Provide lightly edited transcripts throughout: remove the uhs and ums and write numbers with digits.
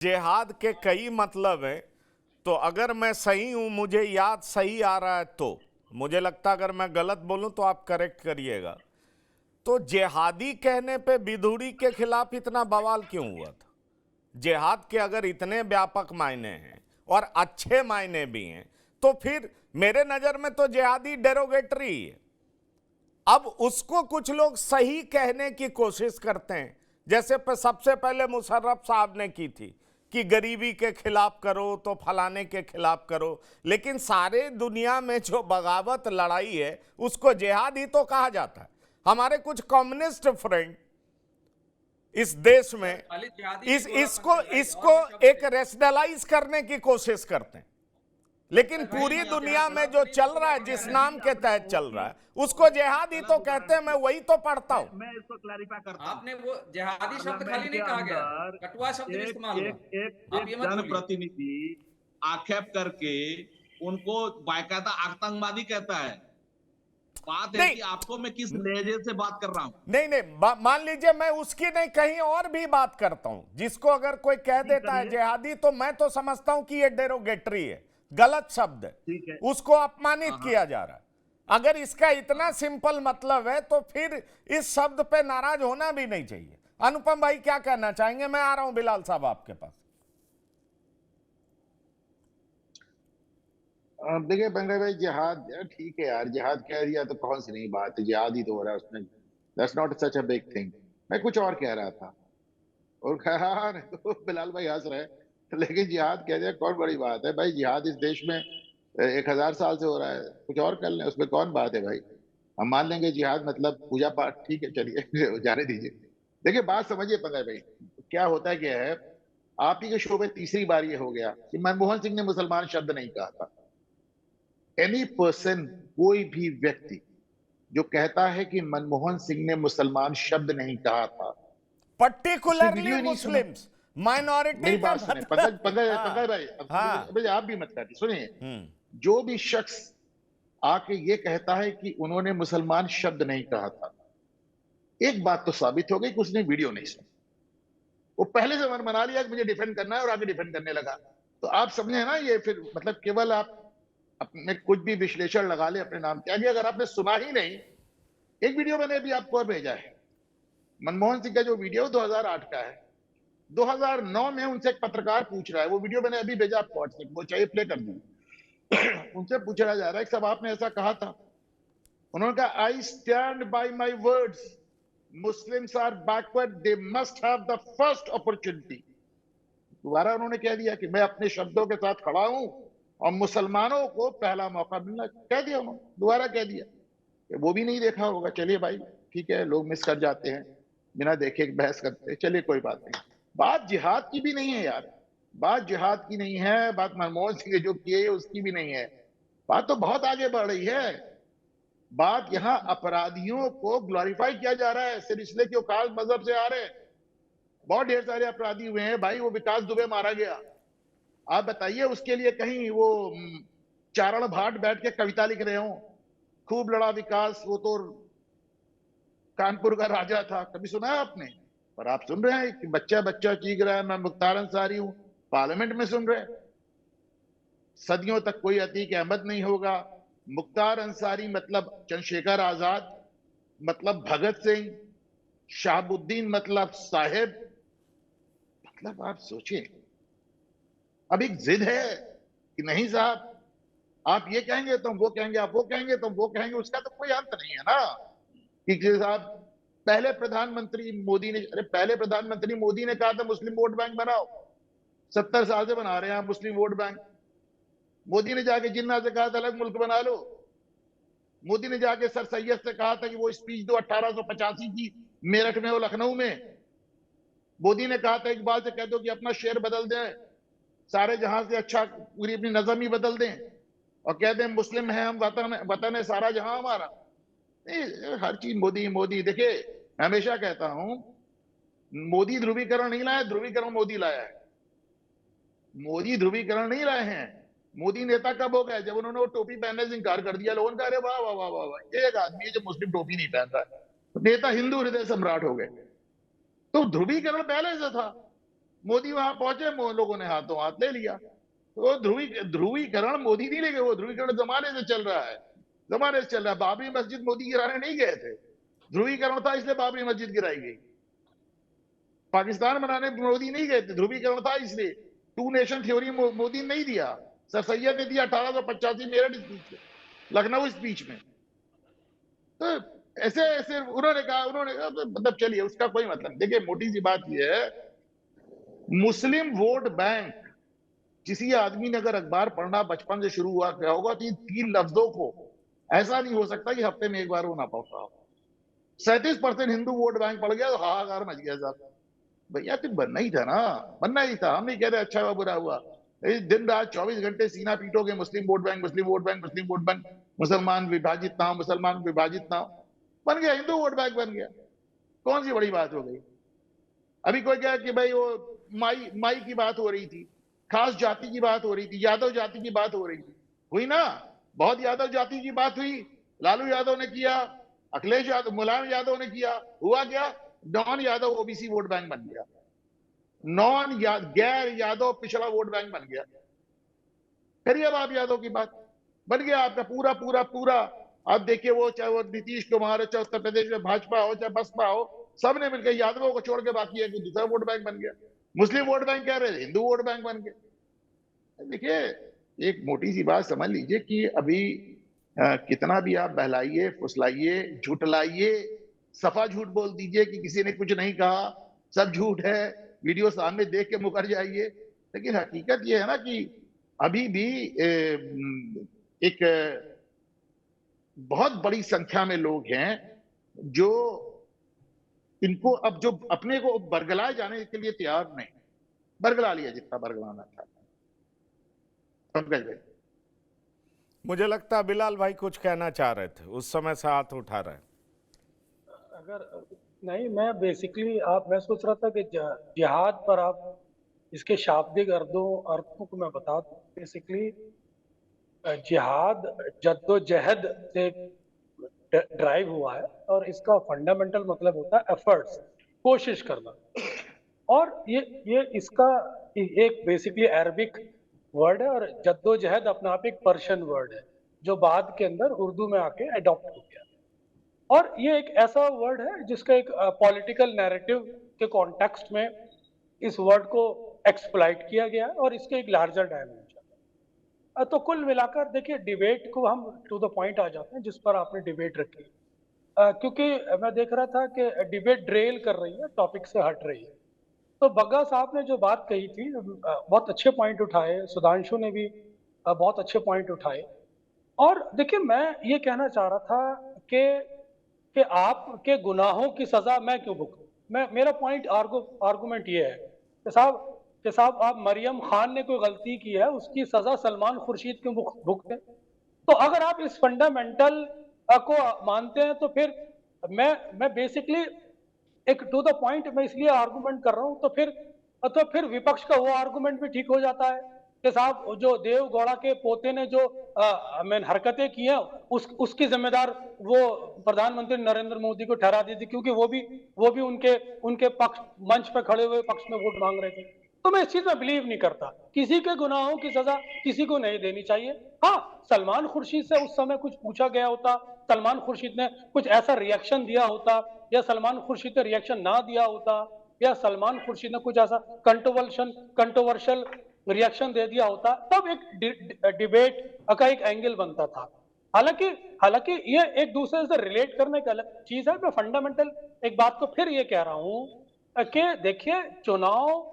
जिहाद के कई मतलब हैं। तो अगर मैं सही हूं, मुझे याद सही आ रहा है, तो मुझे लगता अगर मैं गलत बोलूं तो आप करेक्ट करिएगा। तो जिहादी कहने पे विधुड़ी के खिलाफ इतना बवाल क्यों हुआ था? जिहाद के अगर इतने व्यापक मायने हैं और अच्छे मायने भी हैं, तो फिर मेरे नजर में तो जिहादी डेरोगेटरी है। अब उसको कुछ लोग सही कहने की कोशिश करते हैं, जैसे सबसे पहले मुशर्रफ साहब ने की थी कि गरीबी के खिलाफ करो तो फलाने के खिलाफ करो। लेकिन सारे दुनिया में जो बगावत लड़ाई है उसको जिहाद ही तो कहा जाता है। हमारे कुछ कम्युनिस्ट फ्रेंड इस देश में खाली जिहादी नहीं बोला इसको पंकज भाई, इसको और भी शब्द एक थे। रेशनलाइज करने की कोशिश करते हैं। लेकिन पंकज भाई, पूरी मैं दुनिया जिहाद में गलत जो तो नहीं चल रहा बोला है, जिस पंकज नाम भाई। के आपने तहत चल बहुत रहा ही है, उसको जिहाद ही गलत तो कहते उदाहरण हैं। मैं दिया। वही तो पढ़ता हूं। मैं इसको क्लैरिफाई करता हूं। आपने वो जिहादी शब्द खाली पार्लियामेंट नहीं के कहा गया, अंदर कटुआ शब्द भी एक इस्तेमाल हुआ। एक एक आप एक ये मत भूलिए। जनप्रतिनिधि आक्षेप करके उनको बाकायदा आतंकवादी कहता है। बात है नहीं कि आपको मैं किस लहजे से बात कर रहा हूं। नहीं नहीं, मान लीजिए मैं उसकी नहीं, कहीं और भी बात करता हूं, जिसको अगर कोई कह जी देता है करिए। जिहादी, तो मैं तो समझता हूं कि ये डेरोगेटरी है, गलत शब्द है, ठीक है। उसको अपमानित हाँ हाँ किया जा रहा है। अगर इसका इतना हाँ। सिंपल मतलब है तो फिर इस शब्द पे नाराज होना भी नहीं चाहिए। अनुपम भाई क्या कहना चाहेंगे? मैं आ रहा हूं बिलाल साहब आपके पास। अब देखिए पंकज भाई, जिहाद यार ठीक है यार, जिहाद कह दिया तो कौन सी नई बात है, जिहाद ही तो हो रहा है उसमें। That's not such a big thing. मैं कुछ और कह रहा था और खैर तो बिलाल भाई हंस रहे हैं, लेकिन जिहाद कह दिया कौन बड़ी बात है भाई। जिहाद इस देश में 1000 साल से हो रहा है, कुछ और कर लें, उसमें कौन बात है भाई। हम मान लेंगे जिहाद मतलब पूजा पाठ, ठीक है चलिए जाने दीजिए। देखिए बात समझिए पंकज भाई, क्या होता है क्या है। आप ही के शो में तीसरी बार ये हो गया कि मनमोहन सिंह ने मुसलमान शब्द नहीं कहा था। एनी पर्सन, कोई भी व्यक्ति जो कहता है कि मनमोहन सिंह ने मुसलमान शब्द नहीं कहा था, उसने पर्टिकुलरली वीडियो ही नहीं सुना। मुस्लिम्स, माइनॉरिटी मेरी का बात सुने पंकज मतलब। पंकज पंकज हाँ भाई, हाँ। अभी आप भी मत काटिए, सुनिए। हम्म। जो भी शख्स आके ये कहता है कि उन्होंने मुसलमान शब्द नहीं कहा था, एक बात तो साबित हो गई कि उसने वीडियो नहीं सुनी। वो पहले से मन बना लिया कि मुझे डिफेंड करना है और आगे डिफेंड करने लगा। तो आप समझे ना, ये फिर मतलब केवल आप अपने कुछ भी विश्लेषण लगा ले अपने नाम के आगे, अगर आपने सुना ही नहीं। एक वीडियो मैंने अभी आपको और भेजा है, मनमोहन सिंह का जो वीडियो 2008 का है। 2009 में उनसे एक पत्रकार पूछ रहा है, वो वीडियो मैंने अभी भेजा आपको व्हाट्सएप, वो चाहिए प्ले कर दूं। उनसे पूछा जा रहा है कि साहब आपने ऐसा कहा था। उन्होंने कहा I stand by my words, Muslims are backward, they must have the first opportunity. दोबारा उन्होंने कह दिया कि मैं अपने शब्दों के साथ खड़ा हूं और मुसलमानों को पहला मौका मिलना, कह दिया उन्होंने, दोबारा कह दिया। वो भी नहीं देखा होगा, चलिए भाई ठीक है, लोग मिस कर जाते हैं, बिना देखे बहस करते हैं, चलिए कोई बात नहीं। बात जिहाद की भी नहीं है यार, बात जिहाद की नहीं है, बात मनमोहन सिंह ने जो किए उसकी भी नहीं है। बात तो बहुत आगे बढ़ रही है। बात यहाँ अपराधियों को ग्लोरीफाई किया जा रहा है सिर्फ इसलिए कि वो खास मजहब से आ रहे हैं। बहुत ढेर सारे अपराधी हुए हैं भाई, वो विकास दुबे मारा गया, आप बताइए उसके लिए कहीं वो चारण भाट बैठ के कविता लिख रहे हो, खूब लड़ा विकास, वो तो कानपुर का राजा था, कभी सुना है आपने? पर आप सुन रहे हैं कि बच्चा बच्चा चीख रहा है मैं मुख्तार अंसारी हूं, पार्लियामेंट में सुन रहे हैं। सदियों तक कोई अतीक अहमद नहीं होगा। मुख्तार अंसारी मतलब चंद्रशेखर आजाद, मतलब भगत सिंह, शहाबुद्दीन मतलब साहेब। मतलब आप सोचिए, अब एक जिद है कि नहीं साहब, आप ये कहेंगे तो हम वो कहेंगे, आप वो कहेंगे तो हम वो कहेंगे, उसका तो कोई अंत नहीं है ना। कि साहब पहले प्रधानमंत्री मोदी ने, अरे पहले प्रधानमंत्री मोदी ने कहा था मुस्लिम वोट बैंक बनाओ, 70 साल से बना रहे हैं मुस्लिम वोट बैंक। मोदी ने जाके जिन्ना से कहा था अलग मुल्क बना लो। मोदी ने जाके सर सैयद से कहा था कि वो स्पीच दो 1885 की मेरठ में और लखनऊ में। मोदी ने कहा था इकबाल से कह दो कि अपना शेर बदल दें, सारे जहां से अच्छा पूरी अपनी नजम ही बदल दें और कह दें मुस्लिम है हम, वतन वतन है सारा जहां हमारा। नहीं, हर चीज मोदी मोदी। देखिए मैं हमेशा कहता हूं, मोदी ध्रुवीकरण नहीं लाया, ध्रुवीकरण मोदी लाया है। मोदी ध्रुवीकरण नहीं लाए हैं। मोदी नेता कब हो गए? जब उन्होंने वो टोपी पहनने से इंकार कर दिया, लोगों ने कहा अरे वाह वाह वाह वाह वाह, एक आदमी है जो मुस्लिम टोपी नहीं पहनता है, नेता हिंदू हृदय सम्राट हो गए। तो ध्रुवीकरण पहले से था। मोदी वहां पहुंचे, लोगों ने हाथों हाथ ले लिया। तो ध्रुवीकरण मोदी नहीं ले गए, वो ध्रुवीकरण जमाने से चल रहा है, जमाने से चल रहा है। बाबरी मस्जिद मोदी गिराने नहीं गए थे, ध्रुवीकरण था इसलिए बाबरी मस्जिद गिराई गई। पाकिस्तान बनाने मोदी नहीं गए थे, ध्रुवीकरण था इसलिए। 2 नेशन थ्योरी मोदी नहीं दिया, सर सैयद ने दिया 1885 मेरठ स्पीच में, लखनऊ स्पीच में। तो ऐसे ऐसे उन्होंने कहा तो मतलब चलिए, उसका कोई मतलब नहीं। देखिए मोटी सी बात यह है, मुस्लिम वोट बैंक, किसी आदमी ने अगर अखबार पढ़ना बचपन से शुरू हुआ क्या होगा, तो इन 3 लफ्जों को ऐसा नहीं हो सकता कि हफ्ते में एक बार वो ना पढ़ता हो। 37% हिंदू वोट बैंक पड़ गया तो हाहाकार मच गया साहब। भैया तो बनना ही था ना, बनना ही था। हम नहीं कह रहे अच्छा हुआ बुरा हुआ, दिन रात 24 घंटे सीना पीटोगे मुस्लिम वोट बैंक, मुस्लिम वोट बैंक, मुस्लिम वोट बैंक, मुसलमान विभाजित ना हो, मुसलमान विभाजित ना हो, बन गया हिंदू वोट बैंक बन गया। कौन सी बड़ी बात हो गई? अभी कोई कहा कि भाई वो माई की बात हो रही थी, खास जाति की बात हो रही थी, यादव जाति की बात हो रही थी, हुई ना, बहुत यादव जाति की बात हुई, लालू यादव ने किया, अखिलेश यादव, मुलायम यादव ने किया, हुआ क्या? Non Yadav OBC vote bank बन गया, गैर यादव पिछड़ा वोट बैंक बन गया। करिए अब आप यादव की बात, बन गया आपका पूरा पूरा पूरा। आप देखिए वो चाहे वो नीतीश कुमार हो, चाहे उत्तर प्रदेश में भाजपा हो, चाहे बसपा हो, सबने मिलकर यादवों को छोड़ के बाकी है कि दूसरा वोट बैंक बन गया। मुस्लिम वोट बैंक कह रहे थे, हिंदू वोट बैंक बन गया। देखिए एक मोटी सी बात समझ लीजिए कि अभी कितना भी आप बहलाइए, फुसलाइए, झुटलाइए, सफा झूठ बोल दीजिए कि किसी ने कुछ नहीं कहा, सब झूठ है, वीडियो सामने देख के मुकर जाइए, लेकिन हकीकत यह है ना कि अभी भी एक बहुत बड़ी संख्या में लोग हैं जो इनको अब जो अपने को बरगलाए जाने के लिए तैयार नहीं। बरगला लिया जितना बरगलाना था। पंकज भाई, मुझे लगता है बिलाल भाई कुछ कहना चाह रहे थे, उस समय से हाथ उठा रहे हैं। अगर नहीं, मैं बेसिकली मैं सोच रहा था कि जिहाद पर आप इसके शाब्दिक अर्थों को मैं बता दूं। बेसिकली जिहाद जद्दोजहद से ड्राइव हुआ है और इसका फंडामेंटल मतलब होता है एफर्ट्स, कोशिश करना। और ये इसका एक बेसिकली अरबिक वर्ड है और जद्दोजहद अपना आप एक पर्शियन वर्ड है जो बाद के अंदर उर्दू में आके अडॉप्ट हो गया। और ये एक ऐसा वर्ड है जिसका एक पॉलिटिकल नैरेटिव के कॉन्टेक्स्ट में इस वर्ड को एक्सप्लॉइट किया गया है और इसके एक लार्जर डायमेंशन है। तो कुल मिलाकर देखिए, डिबेट को हम टू द पॉइंट आ जाते हैं जिस पर आपने डिबेट रखी, क्योंकि मैं देख रहा था कि डिबेट ड्रेल कर रही है, टॉपिक से हट रही है। तो बग्गा साहब ने जो बात कही थी, बहुत अच्छे पॉइंट उठाए, सुधांशु ने भी बहुत अच्छे पॉइंट उठाए। और देखिए, मैं ये कहना चाह रहा था कि आपके गुनाहों की सजा मैं क्यों भुगतूं। मेरा पॉइंट आर्गुमेंट ये है कि साहब आप मरियम खान ने कोई गलती की है, उसकी सजा सलमान खुर्शीद क्यों भुगतें। तो अगर आप इस फंडामेंटल को मानते हैं तो फिर मैं बेसिकली एक टू द पॉइंट मैं इसलिए आर्गुमेंट कर रहा हूं। तो फिर विपक्ष का वो आर्गुमेंट भी ठीक हो जाता है कि साहब जो देव गौड़ा के पोते ने जो हरकतें की हैं उसकी जिम्मेदार वो प्रधानमंत्री नरेंद्र मोदी को ठहरा दी थी, क्योंकि वो भी उनके पक्ष मंच पर खड़े हुए पक्ष में वोट मांग रहे थे। तो मैं इस चीज में बिलीव नहीं करता, किसी के गुनाहों की सजा किसी को नहीं देनी चाहिए। हाँ, सलमान खुर्शीद से उस समय कुछ पूछा गया होता, सलमान खुर्शीद ने कुछ ऐसा रिएक्शन दिया होता, या सलमान खुर्शीद ने रिएक्शन ना दिया होता, या सलमान खुर्शीद ने कुछ ऐसा कंट्रोवर्शियल रिएक्शन दे दिया होता, तब एक डिबेट का एक एंगल बनता था। हालांकि ये एक दूसरे से रिलेट करने की अलग चीज है। मैं फंडामेंटल एक बात को फिर ये कह रहा हूं कि देखिए, चुनाव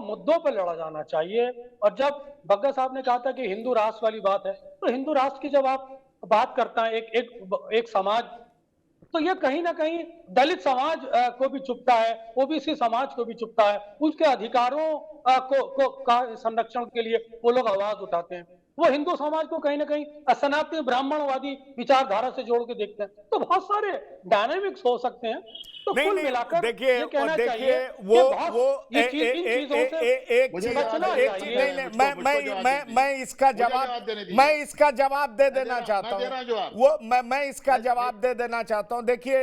मुद्दों पर लड़ा जाना चाहिए। और जब बग्गा साहब ने कहा था कि हिंदू राष्ट्र वाली बात है, तो हिंदू राष्ट्र की जब आप बात करता है एक समाज, तो ये कहीं ना कहीं दलित समाज को भी चुभता है, ओबीसी समाज को भी चुभता है। उसके अधिकारों का संरक्षण के लिए वो लोग आवाज उठाते हैं। वो हिंदू समाज को कहीं ना कहीं सनातन ब्राह्मणवादी विचारधारा से जोड़ के देखते हैं। तो बहुत सारे डायनेमिक्स हो सकते हैं। तो नहीं, कुल नहीं, मिलाकर देखिए, ये कहना देखिए, चाहिए वो इन चीजों से एक चीज मैं इसका जवाब दे देना चाहता हूँ। वो मैं इसका जवाब दे देना चाहता हूँ। देखिए,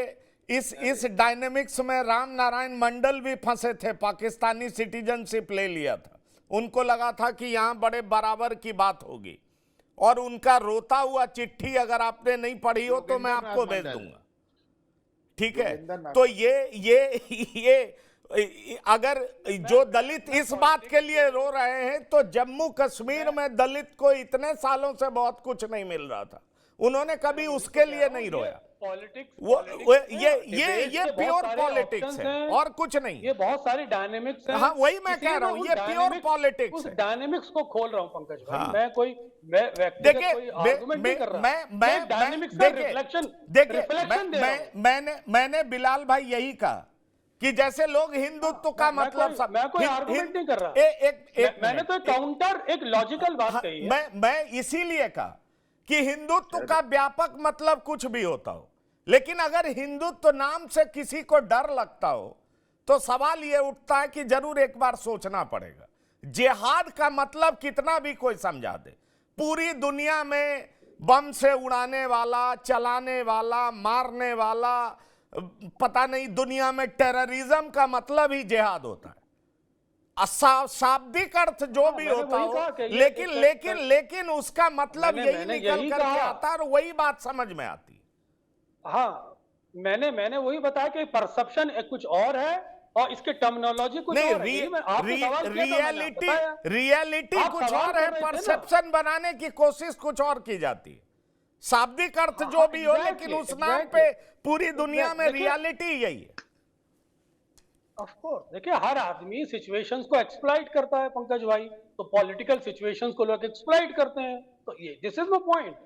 इस डायनेमिक्स में राम नारायण मंडल भी फंसे थे, पाकिस्तानी सिटीजनशिप ले लिया था, उनको लगा था कि यहां बड़े बराबर की बात होगी, और उनका रोता हुआ चिट्ठी अगर आपने नहीं पढ़ी हो तो मैं आपको भेज दूंगा, ठीक है। तो ये अगर जो दलित इस बात के लिए रो रहे हैं, तो जम्मू कश्मीर में दलित को इतने सालों से बहुत कुछ नहीं मिल रहा था, उन्होंने कभी उसके लिए नहीं रोया। ये प्योर पॉलिटिक्स है और कुछ नहीं। ये बहुत सारी डायनेमिक्स हैं। हाँ, वही मैं कह रहा हूँ, ये प्योर पॉलिटिक्स है। डायनेमिक्स को खोल रहा हूँ पंकज भाई। हाँ। मैं व्यक्तिगत कोई आर्गुमेंट नहीं कर रहा। मैंने बिलाल भाई यही कहा कि जैसे लोग हिंदुत्व का मतलब मैं कोई आर्गुमेंट नहीं कर रहा। मैंने तो काउंटर एक लॉजिकल बात कही है। मैं इसीलिए कहा कि हिंदुत्व का व्यापक मतलब कुछ भी होता हो, लेकिन अगर हिंदुत्व नाम से किसी को डर लगता हो तो सवाल यह उठता है कि जरूर एक बार सोचना पड़ेगा। जिहाद का मतलब कितना भी कोई समझा दे, पूरी दुनिया में बम से उड़ाने वाला, चलाने वाला, मारने वाला, पता नहीं दुनिया में टेररिज्म का मतलब ही जिहाद होता है। शाब्दिक अर्थ जो भी होता हो, लेकिन उसका मतलब यही निकल करके आता है और वही बात समझ में आती है। हाँ, मैंने वही बताया कि परसेप्शन कुछ और है और इसके टर्मिनोलॉजी कुछ और है। रियलिटी कुछ और है, परसेप्शन बनाने की कोशिश कुछ और की जाती है। शाब्दिक अर्थ जो भी हो, लेकिन उस नाम पे पूरी दुनिया में रियलिटी यही है। ऑफ कोर्स, देखिए हर आदमी सिचुएशंस को एक्सप्लॉइट करता है पंकज भाई, तो पॉलिटिकल सिचुएशंस को लोग एक्सप्लॉइट करते हैं, तो ये दिस इज नो पॉइंट।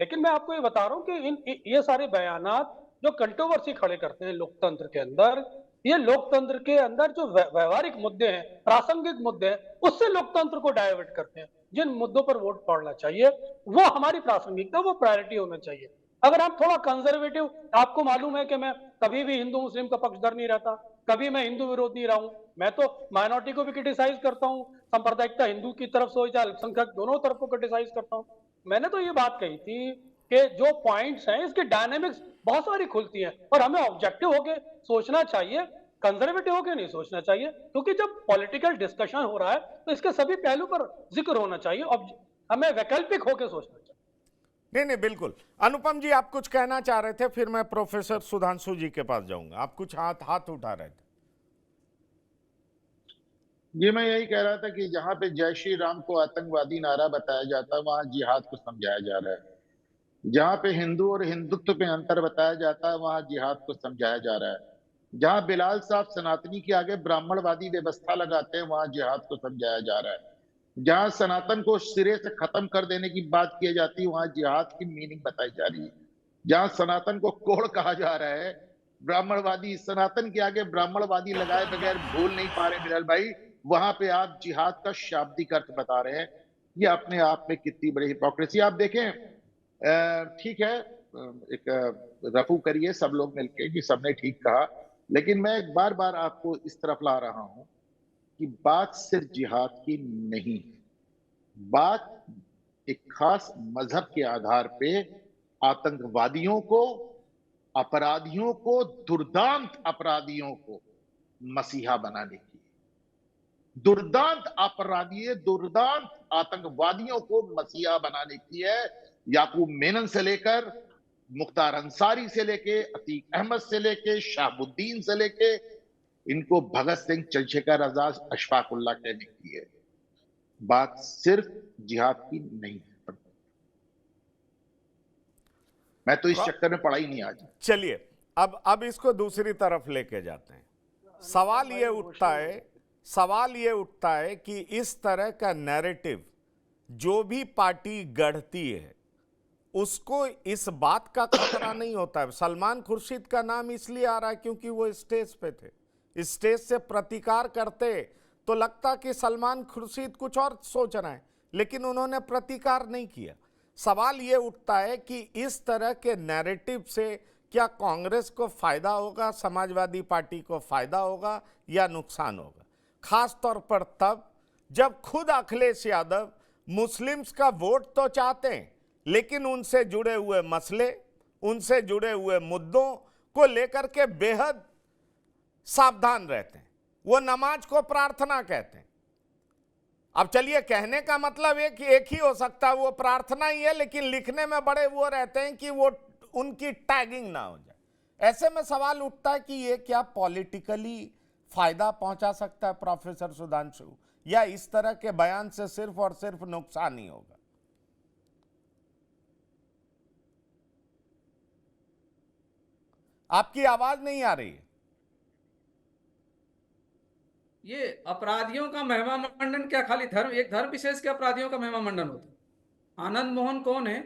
लेकिन मैं आपको ये बता रहा हूं कि ये सारे बयानात जो कंट्रोवर्सी खड़े करते हैं लोकतंत्र के अंदर, ये लोकतंत्र के अंदर जो व्यवहारिक मुद्दे हैं, प्रासंगिक मुद्दे हैं, उससे लोकतंत्र को डाइवर्ट करते हैं। जिन मुद्दों पर वोट पड़ना चाहिए वो हमारी प्रासंगिकता, वो प्रायोरिटी होना चाहिए। अगर आप थोड़ा कंजर्वेटिव, आपको मालूम है कि मैं कभी भी हिंदू मुस्लिम का पक्षधर नहीं रहता, कभी मैं हिंदू विरोध नहीं रहा हूं। मैं तो माइनॉरिटी को भी क्रिटिसाइज करता हूं, सांप्रदायिकता हिंदू की तरफ से हो चाहे अल्पसंख्यक, दोनों तरफ को क्रिटिसाइज करता हूं। मैंने तो ये बात कही थी कि जो पॉइंट्स हैं इसके डायनेमिक्स बहुत सारी खुलती हैं और हमें ऑब्जेक्टिव होके सोचना चाहिए, कंजर्वेटिव होके नहीं सोचना चाहिए, क्योंकि जब पॉलिटिकल डिस्कशन हो रहा है तो इसके सभी पहलू पर जिक्र होना चाहिए, हमें वैकल्पिक होके सोचना चाहिए। नहीं, बिल्कुल। अनुपम जी, आप कुछ कहना चाह रहे थे, फिर मैं प्रोफेसर सुधांशु जी के पास जाऊंगा। आप कुछ हाथ उठा रहे थे। ये मैं यही कह रहा था कि जहां पे जय श्री राम को आतंकवादी नारा बताया जाता है, वहां जिहाद को समझाया जा रहा है। जहां पे हिंदू और हिंदुत्व में अंतर बताया जाता है, वहां जिहाद को समझाया जा रहा है। जहां बिलाल साहब सनातनी के आगे ब्राह्मणवादी व्यवस्था लगाते हैं, वहां जिहाद को समझाया जा रहा है। जहां सनातन को सिरे से खत्म कर देने की बात की जाती है, वहां जिहाद की मीनिंग बताई जा रही है। जहां सनातन को कोढ़ कहा जा रहा है, ब्राह्मणवादी, सनातन के आगे ब्राह्मणवादी लगाए बगैर बोल नहीं पा रहे बिलाल भाई, वहां पे आप जिहाद का शाब्दिक अर्थ बता रहे हैं। ये अपने आप में कितनी बड़ी हिपोक्रेसी। आप देखें, ठीक है, एक रफू करिए सब लोग मिलके कि सबने ठीक कहा, लेकिन मैं बार बार आपको इस तरफ ला रहा हूं कि बात सिर्फ जिहाद की नहीं है। बात एक खास मजहब के आधार पे आतंकवादियों को, अपराधियों को, दुर्दांत अपराधियों को मसीहा बनाने की, दुर्दांत अपराधी, दुर्दांत आतंकवादियों को मसीहा बनाने की है। याकूब मेनन से लेकर मुख्तार अंसारी से लेके, अतीक अहमद से लेके, शाहबुद्दीन से लेके, इनको भगत सिंह, चंद्रशेखर आजाद, अशफाकुल्लाह कहने की है। बात सिर्फ जिहाद की नहीं है। मैं तो इस चक्कर में पड़ा ही नहीं आज। चलिए अब इसको दूसरी तरफ लेके जाते हैं। सवाल ये उठता है कि इस तरह का नैरेटिव जो भी पार्टी गढ़ती है उसको इस बात का खतरा नहीं होता है। सलमान खुर्शीद का नाम इसलिए आ रहा है क्योंकि वो स्टेज पे थे, स्टेज से प्रतिकार करते तो लगता कि सलमान खुर्शीद कुछ और सोच रहे हैं, लेकिन उन्होंने प्रतिकार नहीं किया। सवाल ये उठता है कि इस तरह के नैरेटिव से क्या कांग्रेस को फायदा होगा, समाजवादी पार्टी को फायदा होगा या नुकसान होगा? खास तौर पर तब जब खुद अखिलेश यादव मुस्लिम्स का वोट तो चाहते हैं, लेकिन उनसे जुड़े हुए मसले, उनसे जुड़े हुए मुद्दों को लेकर के बेहद सावधान रहते हैं। वो नमाज को प्रार्थना कहते हैं। अब चलिए, कहने का मतलब एक ही हो सकता है, वो प्रार्थना ही है, लेकिन लिखने में बड़े वो रहते हैं कि वो उनकी टैगिंग ना हो जाए। ऐसे में सवाल उठता है कि ये क्या पॉलिटिकली फायदा पहुंचा सकता है प्रोफेसर सुधांशु, या इस तरह के बयान से सिर्फ और सिर्फ नुकसान ही होगा? आपकी आवाज नहीं आ रही है। ये अपराधियों का महिमा मंडन क्या खाली एक धर्म विशेष के अपराधियों का महिमा मंडन होता है? आनंद मोहन कौन है?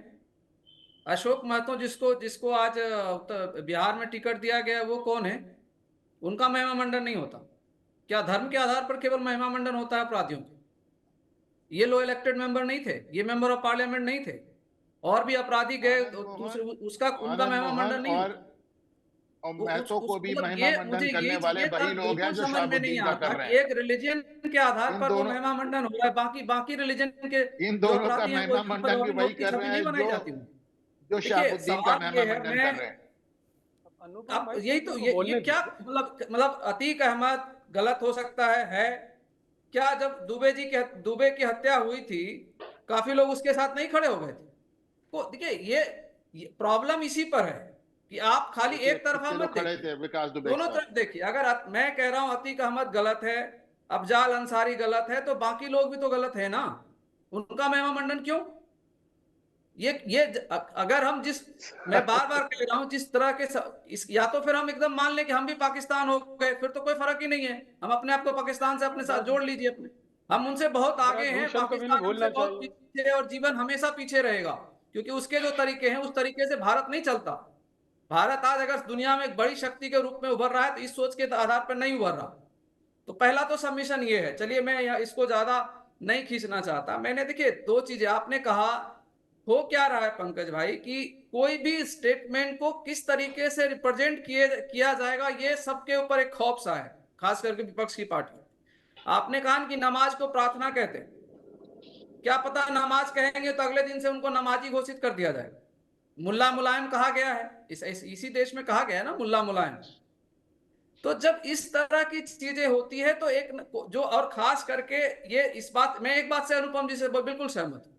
अशोक महतो जिसको आज बिहार में टिकट दिया गया, वो कौन है? उनका महिमा मंडन नहीं होता क्या? धर्म के आधार पर केवल महिमा मंडन होता है अपराधियों का? ये लो इलेक्टेड मेंबर नहीं थे, ये मेंबर ऑफ पार्लियामेंट नहीं थे, और भी अपराधी गए दूसरे, उनका महिमा मंडन नहीं होता। और महतो को भी मतलब महिमा मंडन करने वाले वही लोग हैं जो शाहबुद्दीन का कर रहे हैं। एक रिलीजन के आधार पर वो महिमा मंडन हो रहा है, बाकी रिलीजन के इन दोनों का महिमा मंडन भी वही कर रहे हैं जो शाहबुद्दीन का महिमा मंडन कर रहे हैं। अनुपम यही तो ये क्या मतलब अतीक अहमद गलत हो सकता है क्या? जब दुबे की हत्या हुई थी, काफी लोग उसके साथ नहीं खड़े हो गए थे। तो देखिए, ये प्रॉब्लम इसी पर है कि आप खाली एक तरफा मत देखिए, दोनों तरफ देखिए। अगर मैं कह रहा हूं अतीक अहमद गलत है, अफजाल अंसारी गलत है, तो बाकी लोग भी तो गलत है ना। उनका महिमा मंडन क्यों? ये अगर हम मैं बार बार कह रहा हूं, जिस तरह के या तो फिर हम एकदम मान लें कि हम भी पाकिस्तान हो गए, फिर तो कोई फर्क ही नहीं है। हम अपने आप को पाकिस्तान से अपने साथ जोड़ लीजिए अपने, हम उनसे बहुत आगे हैं, पाकिस्तान हमसे बहुत पीछे है, और जीवन हमेशा पीछे रहेगा, क्योंकि उसके जो तरीके हैं उस तरीके से भारत नहीं चलता। भारत आज अगर दुनिया में एक बड़ी शक्ति के रूप में उभर रहा है, तो इस सोच के आधार पर नहीं उभर रहा। तो पहला तो सबमिशन ये है। चलिए, मैं इसको ज्यादा नहीं खींचना चाहता। मैंने देखिए दो चीजें आपने कहा, हो क्या रहा है पंकज भाई कि कोई भी स्टेटमेंट को किस तरीके से रिप्रेजेंट किया जाएगा, ये सबके ऊपर एक खौफ सा है, खास करके विपक्ष की पार्टी। आपने कहा कि नमाज को प्रार्थना कहते हैं, क्या पता नमाज कहेंगे तो अगले दिन से उनको नमाजी घोषित कर दिया जाएगा। मुल्ला मुलायम कहा गया है, इसी देश में कहा गया है ना, मुल्ला मुलायम। तो जब इस तरह की चीजें होती है तो एक जो, और खास करके ये मैं एक बात से अनुपम जी से बिल्कुल सहमत हूं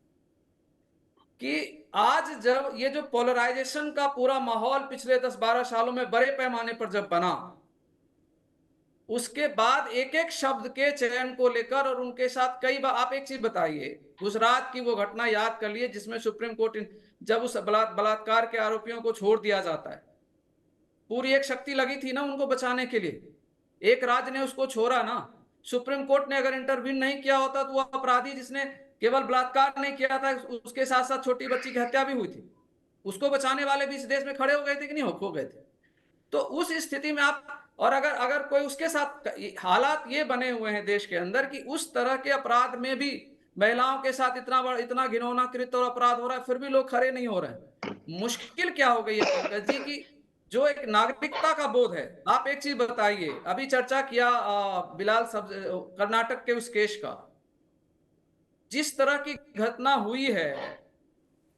कि आज जब ये जो पोलराइजेशन का पूरा माहौल पिछले 10-12 सालों में बड़े पैमाने पर जब बना, उसके बाद एक एक शब्द के चयन को लेकर और उनके साथ कई बार, आप एक चीज बताइए, गुजरात की वो घटना याद कर लिए जिसमें सुप्रीम कोर्ट जब उस बलात्कार के आरोपियों को छोड़ दिया जाता है, पूरी एक शक्ति लगी थी ना उनको बचाने के लिए, एक राज्य ने उसको छोड़ा ना। सुप्रीम कोर्ट ने अगर इंटरवीन नहीं किया होता तो वो अपराधी जिसने केवल बलात्कार नहीं किया था, उसके साथ साथ छोटी बच्ची की हत्या भी हुई थी, उसको बचाने वाले भी इस देश में खड़े हो गए थे कि नहीं हो गए थे। तो उस स्थिति में आप, और अगर कोई उसके साथ, हालात ये बने हुए हैं देश के अंदर कि उस तरह के अपराध में भी महिलाओं के साथ इतना घिनौना कृत्य और अपराध हो रहा है, फिर भी लोग खड़े नहीं हो रहे। मुश्किल क्या हो गई है पंकज जी की जो एक नागरिकता का बोध है। आप एक चीज बताइए, अभी चर्चा किया बिलाल कर्नाटक के उस केस का, जिस तरह की घटना हुई है,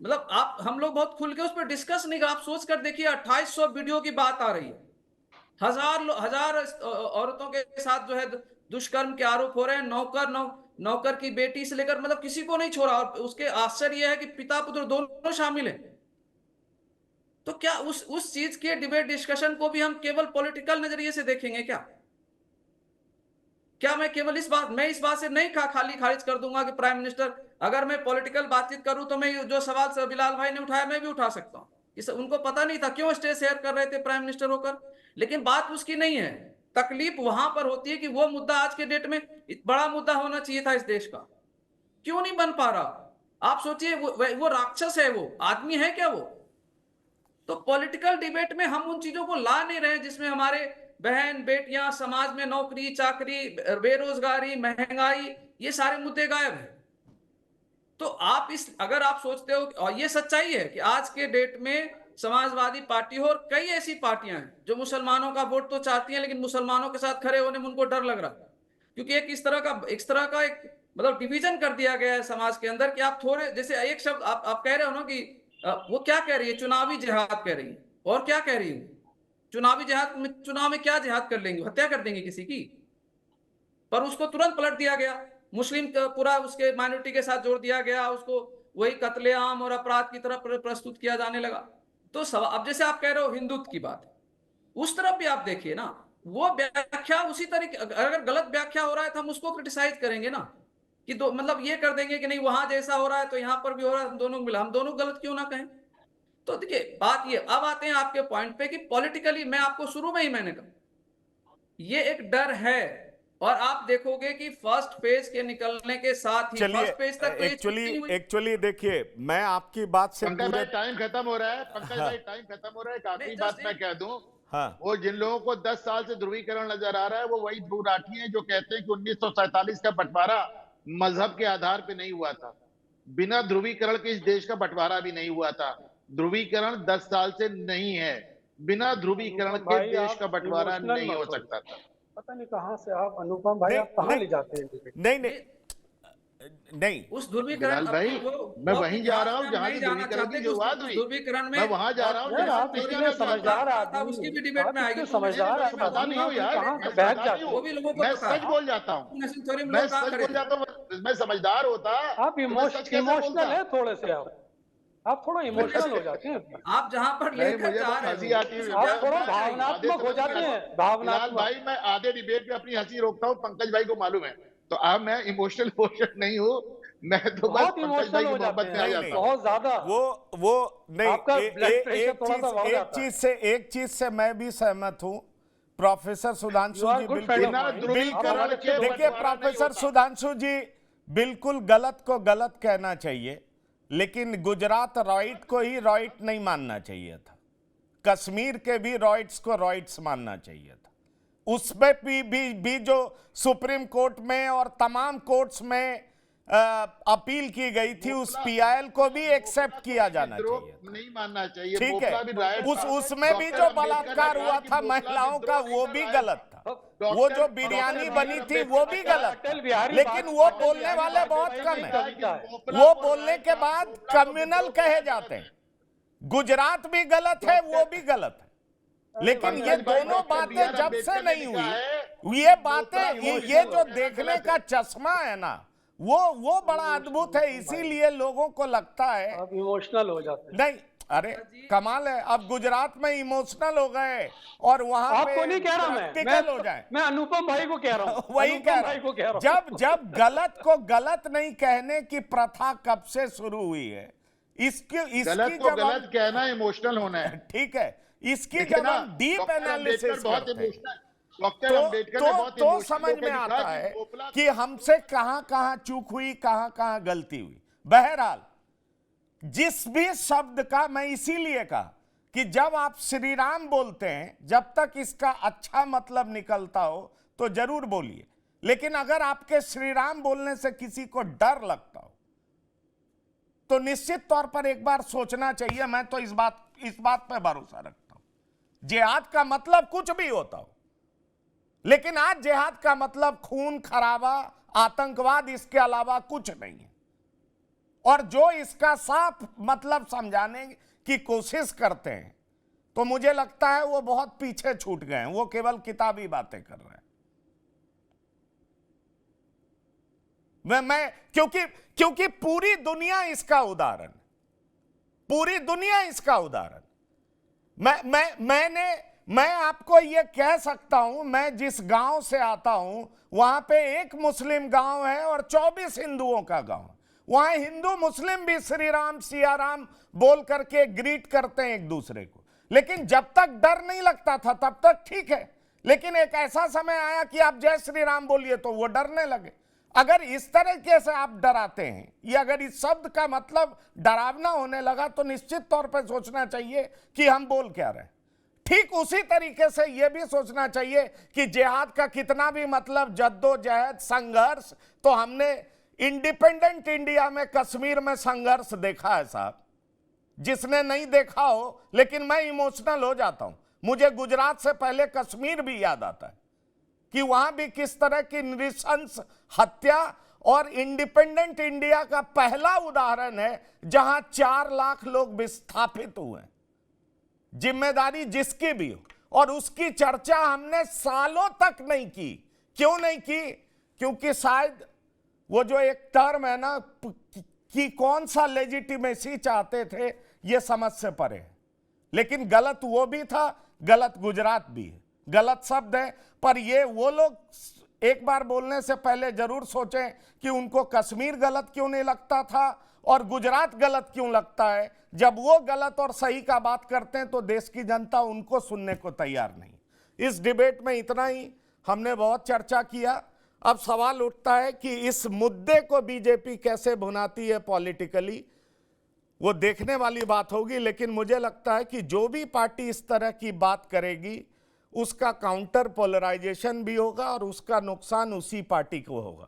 मतलब हम लोग बहुत खुल के उस पर डिस्कस नहीं कर, आप सोच कर देखिए 2800 वीडियो की बात आ रही है, हजार औरतों के साथ जो है दुष्कर्म के आरोप हो रहे हैं, नौकर की बेटी से लेकर, मतलब किसी को नहीं छोड़ा। और उसके आश्चर्य यह है कि पिता पुत्र दोनों शामिल हैं। तो क्या उस चीज के डिबेट डिस्कशन को भी हम केवल पॉलिटिकल नजरिए से देखेंगे क्या मैं केवल इस बात से नहीं खाली खारिज कर दूंगा कि प्राइम मिनिस्टर, अगर मैं पॉलिटिकल बातचीत करूं तो मैं जो सवाल बिलाल भाई ने उठाया मैं भी उठा सकता हूं। उनको पता नहीं था क्यों स्टेज शेयर कर रहे थे प्राइम मिनिस्टर होकर, लेकिन बात उसकी नहीं है। तकलीफ वहां पर होती है कि वो मुद्दा आज के डेट में बड़ा मुद्दा होना चाहिए था इस देश का, क्यों नहीं बन पा रहा। आप सोचिए, वो राक्षस है, वो आदमी है क्या वो? तो पॉलिटिकल डिबेट में हम उन चीजों को ला नहीं रहे जिसमें हमारे बहन बेटियां, समाज में नौकरी चाकरी, बेरोजगारी, महंगाई, ये सारे मुद्दे गायब है। तो अगर आप सोचते हो, और ये सच्चाई है कि आज के डेट में समाजवादी पार्टी हो और कई ऐसी पार्टियां हैं जो मुसलमानों का वोट तो चाहती हैं, लेकिन मुसलमानों के साथ खड़े होने में उनको डर लग रहा है, क्योंकि इस तरह का एक मतलब डिवीजन कर दिया गया है समाज के अंदर कि आप थोड़े, जैसे एक शब्द आप कह रहे हो ना कि वो क्या कह रही है, चुनावी जिहाद कह रही है, और क्या कह रही है, चुनावी चुनाव में क्या जिहाद कर लेंगे, हत्या कर देंगे किसी की। पर उसको तुरंत पलट दिया गया, मुस्लिम का पूरा उसके माइनॉरिटी के साथ जोड़ दिया गया, उसको वही कत्लेआम और अपराध की तरफ प्रस्तुत किया जाने लगा। तो अब जैसे आप कह रहे हो हिंदुत्व की बात, उस तरफ भी आप देखिए ना, वो व्याख्या उसी तरीके, अगर गलत व्याख्या हो रहा है तो हम उसको क्रिटिसाइज करेंगे ना, कि दो मतलब ये कर देंगे कि नहीं वहां जैसा हो रहा है तो यहाँ पर भी हो रहा है, दोनों मिला, हम दोनों गलत क्यों ना कहें। तो देखिए बात ये, अब आते हैं आपके पॉइंट पे कि पॉलिटिकली, मैं आपको शुरू में ही मैंने कहा ये एक डर है, और आप देखोगे कि फर्स्ट फेज के निकलने के साथ ही चलिए, फर्स्ट फेज तक तो एक्चुअली देखिए, मैं आपकी बात से पंकज पूरे भाई टाइम खत्म हो रहा है, पंकज भाई टाइम खत्म हो रहा है। एक आखिरी बात मैं कह दूं, हाँ, वो जिन लोगों को 10 साल से ध्रुवीकरण नजर आ रहा है, वो वही ध्रुव राठी हैं जो कहते हैं कि 1947 का बंटवारा मजहब के आधार पे नहीं हुआ था। बिना ध्रुवीकरण के इस देश का बंटवारा भी नहीं हुआ था। ध्रुवीकरण 10 साल से नहीं है, बिना ध्रुवीकरण के देश का बंटवारा नहीं हो सकता था। पता नहीं कहां से आप अनुपम भाई, आप कहां ले जाते हैं? नहीं उस ध्रुवीकरण भाई, मैं वहीं जा रहा हूं जहां से ध्रुवीकरण की शुरुआत हुई, ध्रुवीकरण में मैं वहां जा रहा हूं जहां आप इतने समझदार आदमी, उसकी भी डिबेट में आएगी, समझदार पता नहीं हो यार, कहां मैं बैठ समझदार जाते नहीं हो? वो भी लोगों को मैं पता है। सच बोल जाता हूं, थ्योरी में मैं लोग कहाँ सच खड़े बोल जाता हूं, मैं समझदार होता आप इमोशनल है थोड़े से, आप थोड़ा इमोशनल हो जाते हैं। आप जहां पर नहीं, लेकर मुझे जा बहुत रहे हंसी हो, आती है। आप थोड़ा भावनात्मक हो जाते हैं, फिलहाल भावनात्मक। भाई मैं आधे डिबेट में अपनी हंसी रोकता हूँ, पंकज भाई को मालूम है। तो अब मैं इमोशनल नहीं हूँ, मैं तो बस बहुत पंकज इमोशनल भाई की हो मोहब्बत जाते में आ हैं, जाता हूँ। बहुत ज्यादा। वो नहीं, आपका ब्लड प्रेशर थोड़ा सा बढ़ जाता है। एक चीज से मैं भी सहमत हूं, प्रोफेसर सुधांशु जी बिल्कुल, देखिए प्रोफेसर सुधांशु जी, बिल्कुल गलत को गलत कहना चाहिए, लेकिन गुजरात रॉइट को ही रॉइट नहीं मानना चाहिए था, कश्मीर के भी रॉइट्स को रॉइट्स मानना चाहिए था। उसमें भी जो सुप्रीम कोर्ट में और तमाम कोर्ट्स में अपील की गई थी, उस पीआईएल को भी एक्सेप्ट किया जाना चाहिए, नहीं मानना चाहिए। ठीक है। उसमें भी जो बलात्कार हुआ था महिलाओं का, वो भी गलत था। वो जो बिरयानी बनी थी वो भी गलत था, लेकिन वो बोलने वाले बहुत कम है। वो बोलने के बाद कम्युनल कहे जाते हैं। गुजरात भी गलत है, वो भी गलत है, लेकिन ये दोनों बातें जब से नहीं हुई, ये बातें, ये जो देखने का चश्मा है ना, वो बड़ा अद्भुत है। इसीलिए लोगों को लगता है, आप इमोशनल हो जाते हैं। नहीं, अरे कमाल है, अब गुजरात में इमोशनल हो गए और वहां आपको नहीं कह रहा प्रैक्टिकल हो जाए। मैं अनुपम भाई को कह रहा हूं, वही कह रहा हूं, जब गलत को गलत नहीं कहने की प्रथा कब से शुरू हुई है, इसकी गलत को गलत कहना इमोशनल होना है, ठीक है। इसकी जब हम डीप एनालिसिस करते हैं तो समझ में आता है कि हमसे कहां चूक हुई, कहां गलती हुई। बहरहाल, जिस भी शब्द का, मैं इसीलिए कहा कि जब आप श्री राम बोलते हैं, जब तक इसका अच्छा मतलब निकलता हो तो जरूर बोलिए, लेकिन अगर आपके श्री राम बोलने से किसी को डर लगता हो तो निश्चित तौर पर एक बार सोचना चाहिए। मैं तो इस बात पर भरोसा रखता हूं, जिहाद का मतलब कुछ भी होता हो, लेकिन आज जिहाद का मतलब खून खराबा, आतंकवाद, इसके अलावा कुछ नहीं है। और जो इसका साफ मतलब समझाने की कोशिश करते हैं, तो मुझे लगता है वो बहुत पीछे छूट गए हैं, वो केवल किताबी बातें कर रहे हैं। क्योंकि पूरी दुनिया इसका उदाहरण, पूरी दुनिया इसका उदाहरण। मैं आपको यह कह सकता हूं, मैं जिस गांव से आता हूं वहां पे एक मुस्लिम गांव है और 24 हिंदुओं का गांव। वहां हिंदू मुस्लिम भी श्री राम सिया राम बोल करके ग्रीट करते हैं एक दूसरे को, लेकिन जब तक डर नहीं लगता था तब तक ठीक है। लेकिन एक ऐसा समय आया कि आप जय श्री राम बोलिए तो वो डरने लगे। अगर इस तरीके से आप डराते हैं, या अगर इस शब्द का मतलब डरावना होने लगा, तो निश्चित तौर पर सोचना चाहिए कि हम बोल क्या रहे हैं। ठीक उसी तरीके से यह भी सोचना चाहिए कि जिहाद का कितना भी मतलब जद्दोजहद, संघर्ष, तो हमने इंडिपेंडेंट इंडिया में कश्मीर में संघर्ष देखा है साहब। जिसने नहीं देखा हो, लेकिन मैं इमोशनल हो जाता हूं। मुझे गुजरात से पहले कश्मीर भी याद आता है कि वहां भी किस तरह की नृशंस हत्या, और इंडिपेंडेंट इंडिया का पहला उदाहरण है जहां 4 लाख लोग विस्थापित हुए। जिम्मेदारी जिसकी भी हो, और उसकी चर्चा हमने सालों तक नहीं की। क्यों नहीं की? क्योंकि शायद वो जो एक टर्म है ना कि कौन सा लेजिटिमेसी चाहते थे, ये समझ से परे है। लेकिन गलत वो भी था, गलत गुजरात भी है, गलत शब्द है। पर ये वो लोग एक बार बोलने से पहले जरूर सोचें कि उनको कश्मीर गलत क्यों नहीं लगता था और गुजरात गलत क्यों लगता है। जब वो गलत और सही का बात करते हैं तो देश की जनता उनको सुनने को तैयार नहीं। इस डिबेट में इतना ही, हमने बहुत चर्चा किया। अब सवाल उठता है कि इस मुद्दे को बीजेपी कैसे भुनाती है पॉलिटिकली, वो देखने वाली बात होगी। लेकिन मुझे लगता है कि जो भी पार्टी इस तरह की बात करेगी उसका काउंटर पोलराइजेशन भी होगा और उसका नुकसान उसी पार्टी को होगा।